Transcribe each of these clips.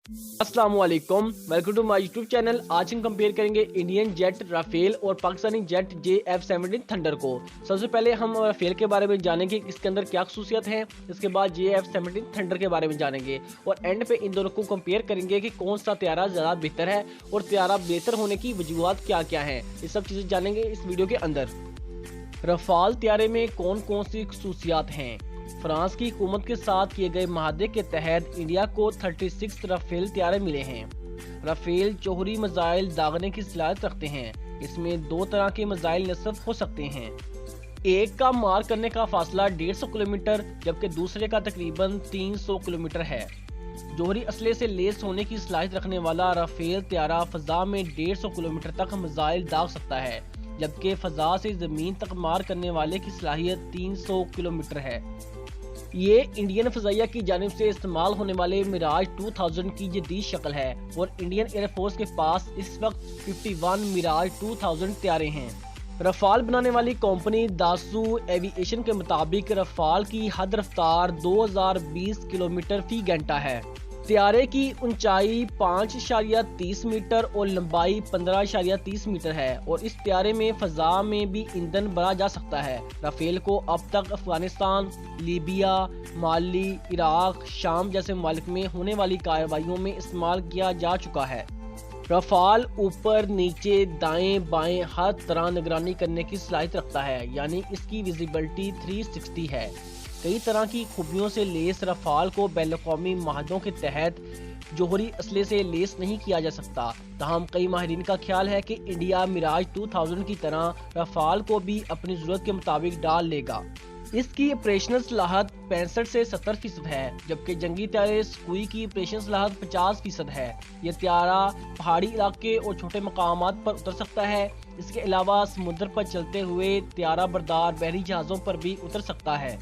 अस्सलाम वालेकुम, welcome to my YouTube channel. आज हम कंपेयर करेंगे इंडियन जेट राफेल और पाकिस्तानी जेट JF-17 थंडर को। सबसे पहले हम राफेल के बारे में जानेंगे इसके अंदर क्या खसूसियत हैं, इसके बाद JF-17 थंडर के बारे में जानेंगे और एंड पे इन दोनों को कंपेयर करेंगे कि कौन सा त्यारा ज़्यादा बेहतर है और त्यारा बेहतर होने की वजूहत क्या क्या हैं। ये सब चीज़ें जानेंगे इस वीडियो के अंदर। रफाल त्यारे में कौन कौन सी खसूसियात हैं। फ्रांस की हुकूमत के साथ किए गए महादे के तहत इंडिया को 36 राफेल त्यारे मिले हैं। राफेल जोहरी मिसाइल दागने की सलाहियत रखते हैं। इसमें दो तरह के मिसाइल नस्ब हो सकते हैं। एक का मार करने का फासला 150 किलोमीटर जबकि दूसरे का तकरीबन 300 किलोमीटर है। जोहरी असले से लेस होने की सलाहियत रखने वाला राफेल त्यारा फजा में 150 किलोमीटर तक मिसाइल दाग सकता है, जबकि फजा से जमीन तक मार करने वाले की सलाहियत 300 किलोमीटर है। ये इंडियन फजाइया की जानिब से इस्तेमाल होने वाले मिराज 2000 की जदीद शक्ल है और इंडियन एयरफोर्स के पास इस वक्त 51 मिराज 2000 त्यारे हैं। रफाल बनाने वाली कंपनी दासू एविएशन के मुताबिक रफाल की हद रफ्तार 2020 किलोमीटर फी घंटा है। त्यारे की ऊंचाई 5.30 मीटर और लंबाई 15.30 मीटर है और इस त्यारे में फजा में भी ईंधन भरा जा सकता है। राफेल को अब तक अफगानिस्तान, लीबिया, माली, इराक, शाम जैसे मुल्क में होने वाली कार्रवाइयों में इस्तेमाल किया जा चुका है। रफाल ऊपर नीचे दाएं बाएं हर तरह निगरानी करने की सलाहियत रखता है, यानी इसकी विजिबिलिटी 360 है। कई तरह की खूबियों से लेस रफाल को बैनुल-अक़वामी माहदों के तहत जोहरी असले से लेस नहीं किया जा सकता। तहम कई माहिरीन का ख्याल है कि इंडिया मिराज 2000 की तरह रफाल को भी अपनी जरूरत के मुताबिक डाल लेगा। इसकी ऑपरेशनल सलाहत 65 से 70% है, जबकि जंगी त्यारे सुखोई की ऑपरेशनल सलाहत 50% है। यह त्यारा पहाड़ी इलाके और छोटे मकामात पर उतर सकता है। इसके अलावा समुद्र पर चलते हुए त्यारा बरदार बहरी जहाज़ों पर भी उतर सकता है।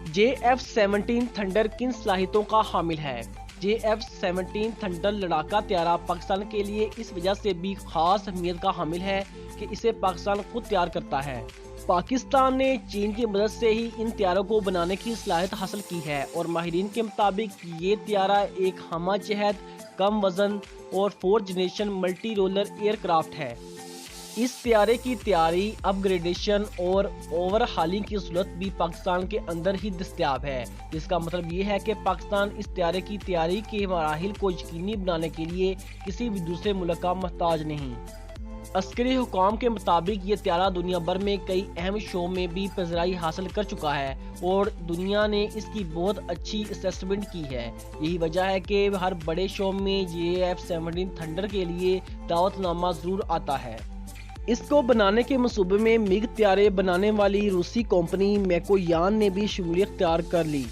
JF-17 थंडर किन सलाहियतों का हामिल है। JF-17 थंडर लड़ाका त्यारा पाकिस्तान के लिए इस वजह से भी खास अहमियत का हामिल है कि इसे पाकिस्तान खुद तैयार करता है। पाकिस्तान ने चीन की मदद से ही इन त्यारों को बनाने की सलाहियत हासिल की है और माहिरीन के मुताबिक ये त्यारा एक हमा जहत, कम वजन और 4th generation multi roller aircraft है। इस त्यारे की तैयारी, अपग्रेडेशन और ओवरहालिंग की सहूलत भी पाकिस्तान के अंदर ही दस्तयाब है। इसका मतलब ये है कि पाकिस्तान इस त्यारे की तैयारी के मराहिल को यकीनी बनाने के लिए किसी भी दूसरे मुल्क का मोहताज नहीं। अस्करी हुकाम के मुताबिक ये त्यारा दुनिया भर में कई अहम शो में भी पज़राई हासिल कर चुका है और दुनिया ने इसकी बहुत अच्छी असेसमेंट की है। यही वजह है कि हर बड़े शो में JF-17 थंडर के लिए दावतनामा जरूर आता है। इसको बनाने के मंसूबे में मिग त्यारे बनाने वाली रूसी कंपनी मैकोयान ने भी शमूलियत इख्तियार कर ली।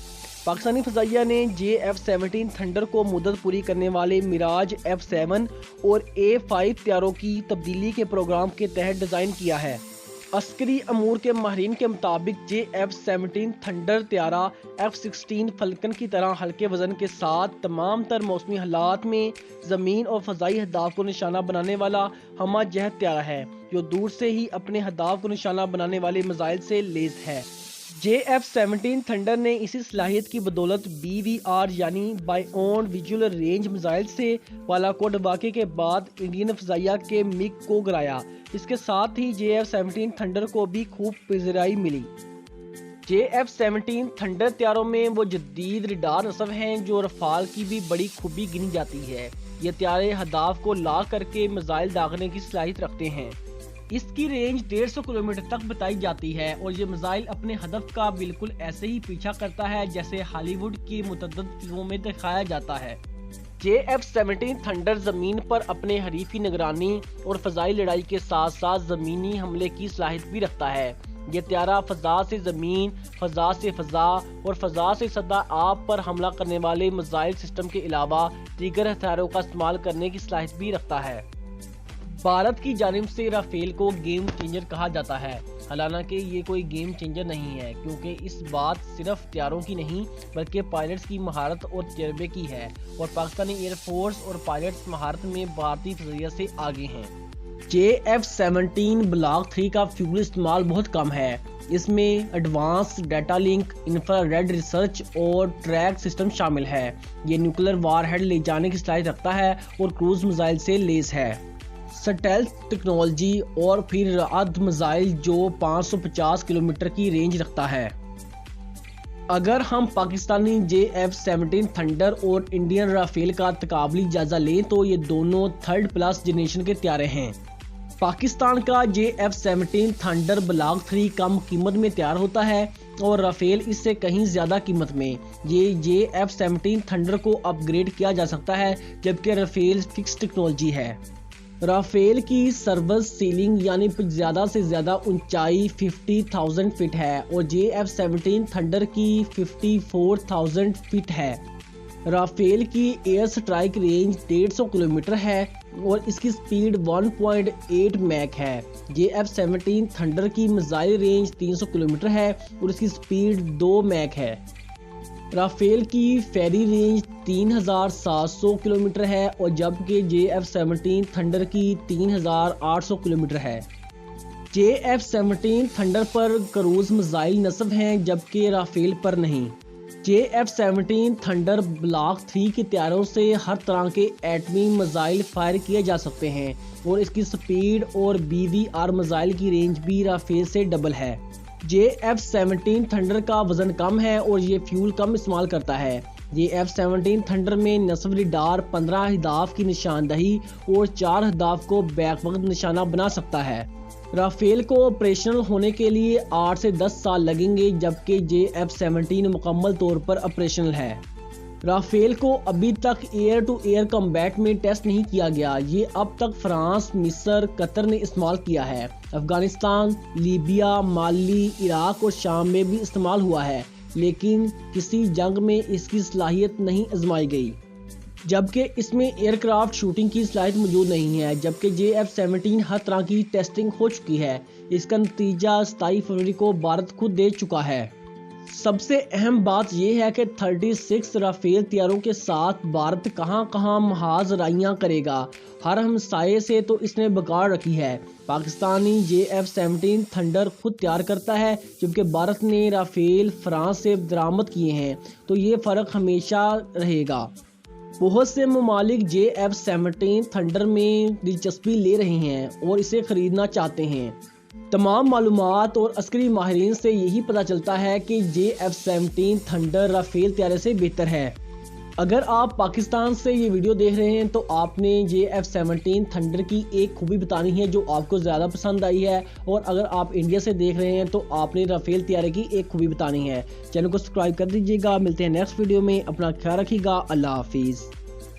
पाकिस्तानी फजाइया ने JF-17 थंडर को मुद्दत पूरी करने वाले मिराज F7 और A5 त्यारों की तब्दीली के प्रोग्राम के तहत डिज़ाइन किया है। अस्करी अमूर के माहिरीन के मुताबिक JF-17 थंडर त्यारा F-16 फल्कन की तरह हल्के वजन के साथ तमाम तर मौसमी हालात में ज़मीन और फ़ज़ाई अहदाफ को निशाना बनाने वाला हमा जहत त्यारा है, जो दूर से ही अपने अहदाफ को निशाना बनाने वाले मिसाइल से लेस है। JF-17 थंडर ने इसी सलाहियत की बदौलत BVR यानी बायोन विजुअल रेंज मिसाइल से बालाकोट वाक़े के बाद इंडियन फजाइया के मिग को गिराया। इसके साथ ही JF-17 थंडर को भी खूब पज़राई मिली। JF-17 थंडर त्यारों में वो जदीद रडार नस्ब हैं जो रफाल की भी बड़ी खूबी गिनी जाती है। ये त्यारे हदाफ को ला करके मिसाइल दागने की सलाहियत रखते हैं। इसकी रेंज 150 किलोमीटर तक बताई जाती है और ये मिसाइल अपने हदफ का बिल्कुल ऐसे ही पीछा करता है जैसे हॉलीवुड की मुतअद्दिद फिल्मों में दिखाया जाता है। JF-17 थंडर जमीन पर अपने हरीफ की निगरानी और फजाई लड़ाई के साथ साथ जमीनी हमले की सलाहियत भी रखता है। ये त्यारा फजा से जमीन, फजा से फजा और फजा से सदा आप पर हमला करने वाले मिसाइल सिस्टम के अलावा दीगर हथियारों का इस्तेमाल करने की सलाहियत भी रखता है। भारत की जानिब से राफेल को गेम चेंजर कहा जाता है, हालांकि ये कोई गेम चेंजर नहीं है क्योंकि इस बात सिर्फ त्यारों की नहीं बल्कि पायलट्स की महारत और तजर्बे की है और पाकिस्तानी एयरफोर्स और पायलट्स महारत में भारतीय फजाइया से आगे हैं। JF-17 ब्लॉक 3 का फ्यूल इस्तेमाल बहुत कम है اس میں advance data link, infrared research اور ٹریک سسٹم شامل ہے۔ یہ نیوکلیر وار ہیڈ لے جانے کی صلاحیت رکھتا ہے اور کروز میزائل سے لیس ہے۔ سٹیلتھ ٹیکنالوجی اور پھر رعد میزائل جو 550 کلومیٹر کی رینج رکھتا ہے۔ اگر ہم پاکستانی JF-17 تھنڈر اور انڈین رافیل کا تقابلی جائزہ لیں تو یہ دونوں 3rd پلس جنریشن کے طیارے ہیں۔ پاکستان کا JF-17 تھنڈر بلاک 3 کم قیمت میں تیار ہوتا ہے اور رافیل اس سے کہیں زیادہ قیمت میں۔ یہ JF-17 تھنڈر کو اپ گریڈ کیا جا سکتا ہے جبکہ رافیل فکس ٹیکنالوجی ہے۔ رافیل کی سروس سیلنگ یعنی زیادہ سے زیادہ اونچائی 50,000 فٹ ہے اور JF-17 تھنڈر کی 54,000 فٹ ہے۔ رافیل کی ایئر سٹرائک رینج 150 کلومیٹر ہے اور اس کی سپیڈ 1.8 میک ہے۔ JF-17 تھنڈر کی میزائل رینج 300 کلومیٹر ہے اور اس کی سپیڈ 2 میک ہے۔ رافیل کی فیری رینج 3,700 کلومیٹر ہے اور جبکہ JF-17 تھنڈر کی 3,800 کلومیٹر ہے۔ JF-17 تھنڈر پر کروز میزائل نصب ہیں جبکہ رافیل پر نہیں۔ JF-17 تھنڈر بلاک 3 کے طیاروں سے ہر طرح کے ایٹمی میزائل فائر کیے جا سکتے ہیں اور اس کی سپیڈ اور BVR میزائل کی رینج بھی رافیل سے ڈبل ہے۔ JF-17 تھنڈر کا وزن کم ہے اور یہ فیول کم استعمال کرتا ہے۔ JF-17 تھنڈر میں نصب ریڈار 15 اہداف کی نشاندہی اور 4 اہداف کو بیک وقت نشانہ بنا سکتا ہے۔ رافیل کو آپریشنل ہونے کے لیے 8 سے 10 سال لگیں گے جبکہ JF-17 مکمل طور پر آپریشنل ہے۔ رافیل کو ابھی تک ایئر ٹو ایئر کمبیٹ میں ٹیسٹ نہیں کیا گیا۔ یہ اب تک فرانس، مصر، قطر نے استعمال کیا ہے۔ افغانستان، لیبیا، مالی، عراق اور شام میں بھی استعمال ہوا ہے لیکن کسی جنگ میں اس کی صلاحیت نہیں آزمائی گئی، جبکہ اس میں ایئر کرافٹ شوٹنگ کی صلاحیت موجود نہیں ہے۔ جبکہ JF-17 ہر طرح کی ٹیسٹنگ ہو چکی ہے۔ اس کا نتیجہ 27 فروری کو بھارت خود دے چکا ہے۔ سب سے اہم بات یہ ہے کہ 36 رافیل طیاروں کے ساتھ بھارت کہاں کہاں محاذ رائیاں کرے گا۔ ہر ہمسائے سے تو اس نے بگاڑ رکھی ہے۔ پاکستانی JF-17 تھنڈر خود تیار کرتا ہے جبکہ بھارت نے رافیل فرانس سے درآمد کیے ہیں، تو یہ فرق ہمیشہ رہے گا۔ بہت سے ممالک JF-17 تھنڈر میں دلچسپی لے رہے ہیں اور اسے خریدنا چاہتے ہیں۔ تمام معلومات اور عسکری ماہرین سے یہی پتہ چلتا ہے کہ JF-17 تھنڈر رافیل طیارے سے بہتر ہے۔ اگر آپ پاکستان سے یہ ویڈیو دیکھ رہے ہیں تو آپ نے JF-17 تھنڈر کی ایک خوبی بتانی ہے جو آپ کو زیادہ پسند آئی ہے، اور اگر آپ انڈیا سے دیکھ رہے ہیں تو آپ نے رافیل طیارے کی ایک خوبی بتانی ہے۔ چینل کو سبسکرائب کر دیجیے گا۔ ملتے ہیں نیکسٹ ویڈیو میں۔ اپنا خیال رکھیے گا۔ اللہ حافظ۔